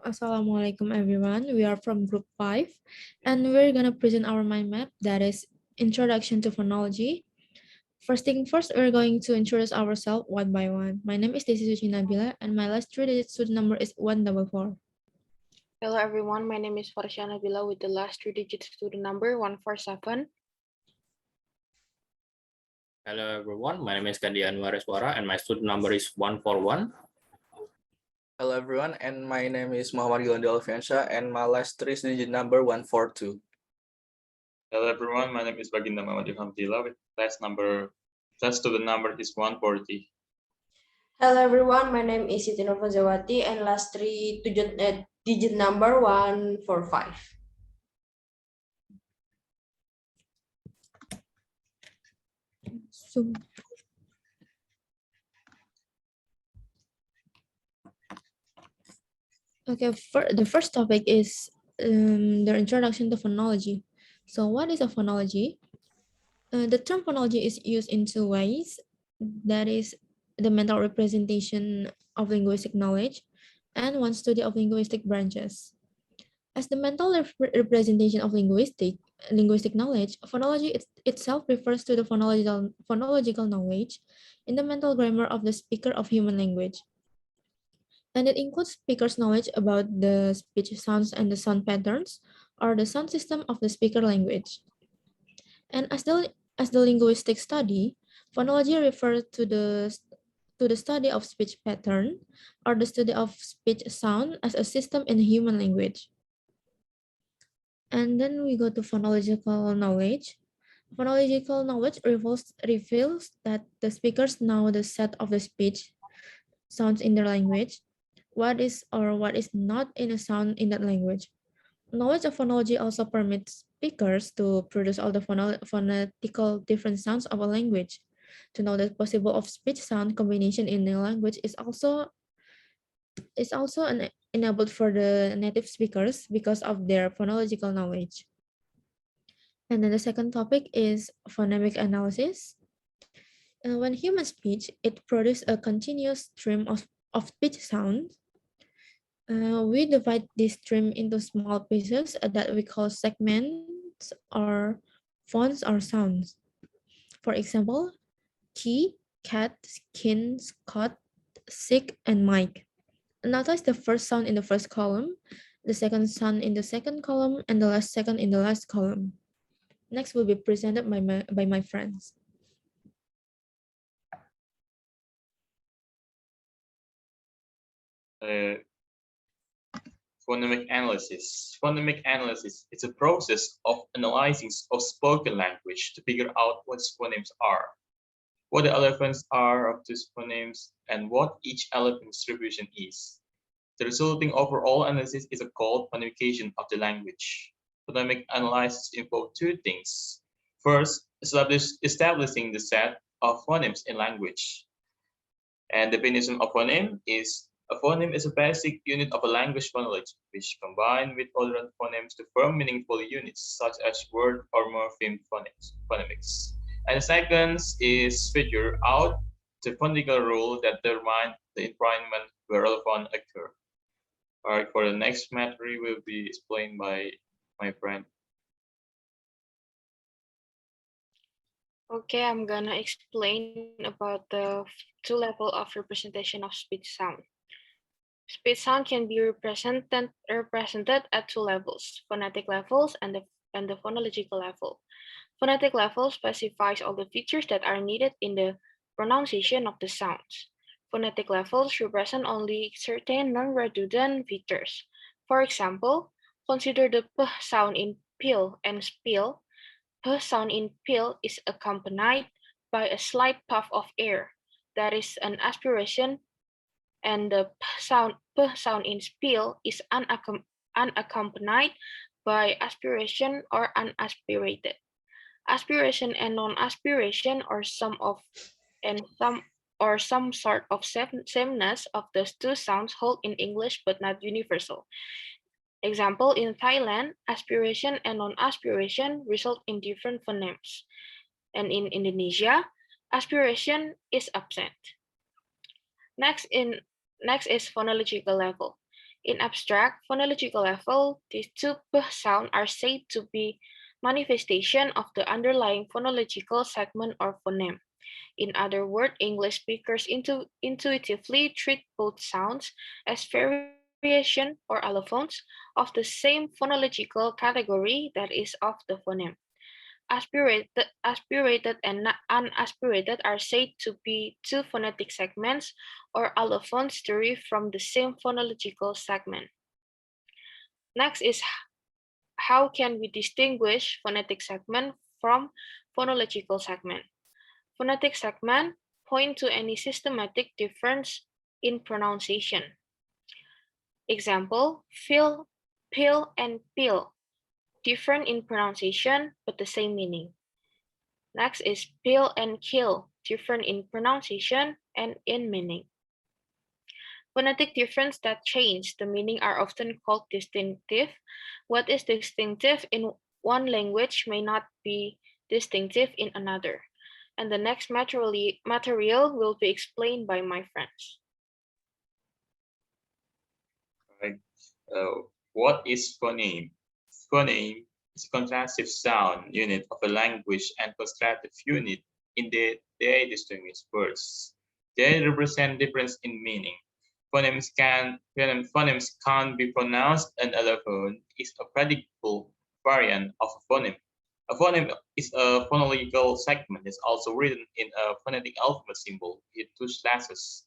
Assalamualaikum everyone. We are from group 5 and we're going to present our mind map that is Introduction to Phonology. First thing first, we're going to introduce ourselves one by one. My name is Desi Suci Nabila and my last three-digit student number is 144. Hello everyone, my name is Farsya Nabila with the last three-digit student number 147. Hello everyone, my name is Kandi Anwareswara and my student number is 141. Hello everyone, and my name is Muhamad Gilang and my last three-digit number 142. Hello everyone, my name is Baginda with class student number is 140. Hello everyone, my name is Sitti and last three-digit number 145. So, okay, the first topic is the introduction to phonology. So what is a phonology? The term phonology is used in two ways. That is the mental representation of linguistic knowledge and one study of linguistic branches. As the mental representation of linguistic knowledge, phonology itself refers to the phonological knowledge in the mental grammar of the speaker of human language. And it includes speaker's knowledge about the speech sounds and the sound patterns, or the sound system of the speaker language. And as the linguistic study, phonology refers to the study of speech pattern or the study of speech sound as a system in human language. And then we go to phonological knowledge. Phonological knowledge reveals that the speakers know the set of the speech sounds in their language, what is or what is not in a sound in that language. Knowledge of phonology also permits speakers to produce all the phonetical different sounds of a language. To know the possible of speech sound combination in a language is also enabled for the native speakers because of their phonological knowledge. And then the second topic is phonemic analysis. When human speech, it produces a continuous stream of speech sounds. We divide this stream into small pieces that we call segments or phones or sounds. For example, key, cat, skin, Scott, sick, and Mike. Notice the first sound in the first column, the second sound in the second column, and the last second in the last column. Next will be presented by my friends. Phonemic analysis. Phonemic analysis is a process of analyzing of spoken language to figure out what phonemes are, what the elephants are of these phonemes, and what each elephant distribution is. The resulting overall analysis is called phonemication of the language. Phonemic analysis involves two things. First, establishing the set of phonemes in language. And definition of phoneme is a phoneme is a basic unit of a language phonology, which combine with other phonemes to form meaningful units, such as word or morpheme phonemics. And the second is figure out the phonetical rule that determine the environment where elephant occur. All right, for the next matter will be explained by my friend. Okay, I'm gonna explain about the two levels of representation of speech sound. Speech sound can be represented at two levels, phonetic levels and the phonological level. Phonetic level specifies all the features that are needed in the pronunciation of the sounds. Phonetic levels represent only certain non-redundant features. For example, consider the p sound in pill and spill. P sound in pill is accompanied by a slight puff of air, that is an aspiration, and the p sound in spill is unaccompanied by aspiration or unaspirated. Aspiration and non-aspiration or some sort of sameness of the two sounds hold in English but not universal. Example, in Thailand, aspiration and non-aspiration result in different phonemes. And in Indonesia, aspiration is absent. Next is phonological level. In abstract phonological level, these two p sounds are said to be manifestation of the underlying phonological segment or phoneme. In other words, English speakers intuitively treat both sounds as variation or allophones of the same phonological category that is of the phoneme. Aspirated and unaspirated are said to be two phonetic segments or allophones derived from the same phonological segment. Next is how can we distinguish phonetic segment from phonological segment? Phonetic segment point to any systematic difference in pronunciation. Example, fill, pill, and pill. Different in pronunciation, but the same meaning. Next is pill and kill. Different in pronunciation and in meaning. Phonetic difference that change the meaning are often called distinctive. What is distinctive in one language may not be distinctive in another. And the next material will be explained by my friends. Right. What is phoneme? Phoneme is a contrastive sound unit of a language and constructive unit in that they distinguish words. They represent difference in meaning. Phonemes can't be pronounced, and allophone is a predictable variant of a phoneme. A phoneme is a phonological segment that's also written in a phonetic alphabet symbol with two slashes.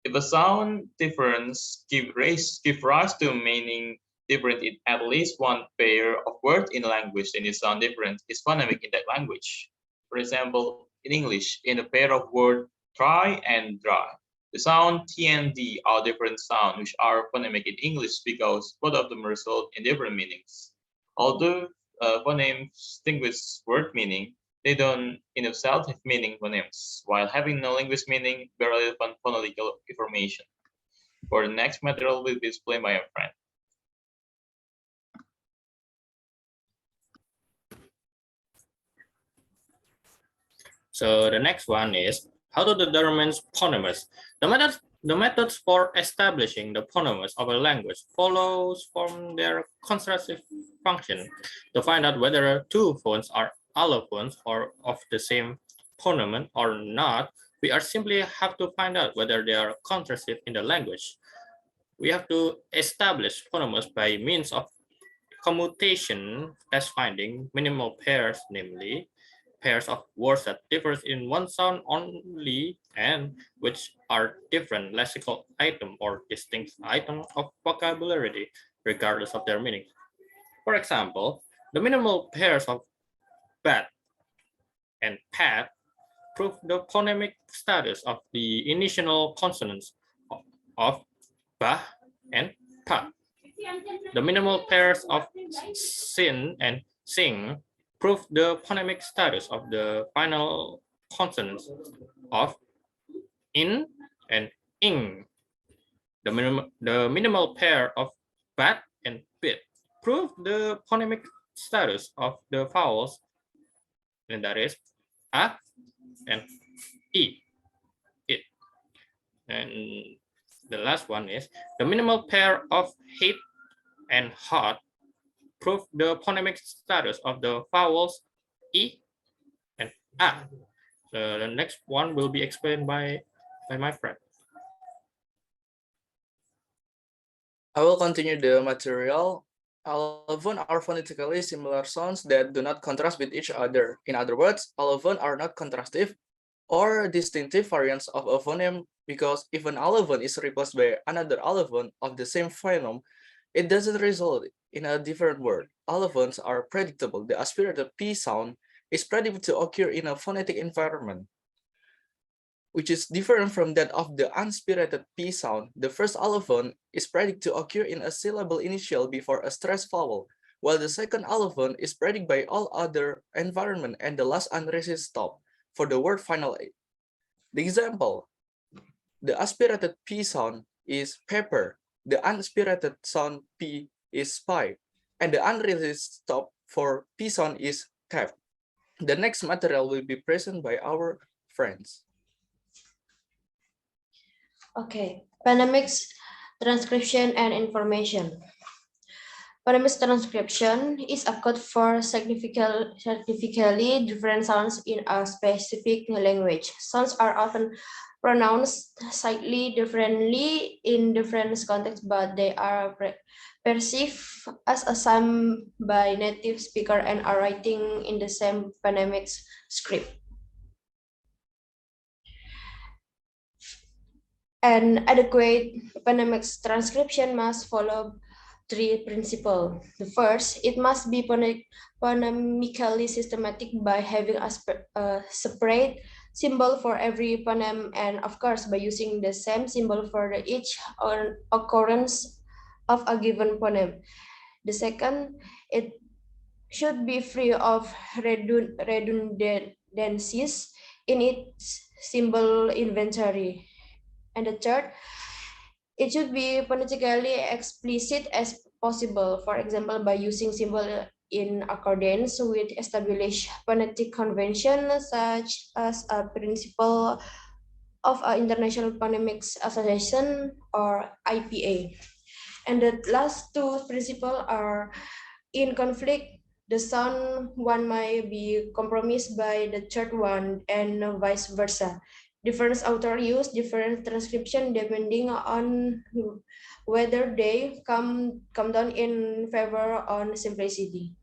If a sound difference give rise to a meaning different in at least one pair of words in a language, then the sound difference is phonemic in that language. For example, in English, in a pair of words try and dry, the sound T and D are different sounds which are phonemic in English because both of them result in different meanings. Although phonemes distinguish word meaning, they don't in themselves have meaning phonemes, while having no linguistic meaning, very relevant phonological information. For the next material will be explained by a friend. So the next one is how to determine phonemes. The methods for establishing the phonemes of a language follows from their constructive function. To find out whether two phones are allophones or of the same phoneme or not, we are simply have to find out whether they are contrastive in the language. We have to establish phonemes by means of commutation as finding minimal pairs, namely pairs of words that differ in one sound only and which are different lexical item or distinct item of vocabulary regardless of their meaning. For example, the minimal pairs of bat and pad prove the phonemic status of the initial consonants of ba and pa. The minimal pairs of sin and sing prove the phonemic status of the final consonants of in and ing. The minimal pair of bat and bit prove the phonemic status of the vowels, and that is a and e. It. And the last one is the minimal pair of hit and hot prove the phonemic status of the vowels e and a. The next one will be explained by my friend. I will continue the material. Allophone are phonetically similar sounds that do not contrast with each other. In other words, allophone are not contrastive or distinctive variants of a phoneme because if an allophone is replaced by another allophone of the same phoneme, it doesn't result in a different word. Allophones are predictable. The aspirated P sound is predictable to occur in a phonetic environment, which is different from that of the unspirited P sound. The first allophone is predicted to occur in a syllable initial before a stressed vowel, while the second allophone is predicted by all other environment and the last unresisted stop for the word final. The example, the aspirated P sound is pepper, the unspirited sound P is spy, and the unresisted stop for P sound is tap. The next material will be presented by our friends. Okay, phonemics transcription, and information. Phonemic transcription is a code for significantly different sounds in a specific language. Sounds are often pronounced slightly differently in different contexts, but they are perceived as a same by native speaker and are writing in the same phonemic script. An adequate phonemic transcription must follow three principles. The first, it must be phonemically systematic by having a separate symbol for every phoneme, and of course by using the same symbol for each occurrence of a given phoneme. The second, it should be free of redundancies in its symbol inventory. And the third, it should be phonetically explicit as possible, for example, by using symbol in accordance with established phonetic conventions, such as a principle of International Phonemics Association or IPA. And the last two principles are in conflict. The sound one might be compromised by the third one, and vice versa. Different authors use different transcription depending on whether they come down in favor on simplicity.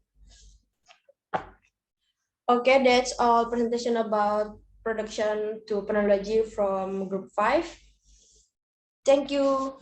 Okay, that's all presentation about production to phonology from group 5. Thank you.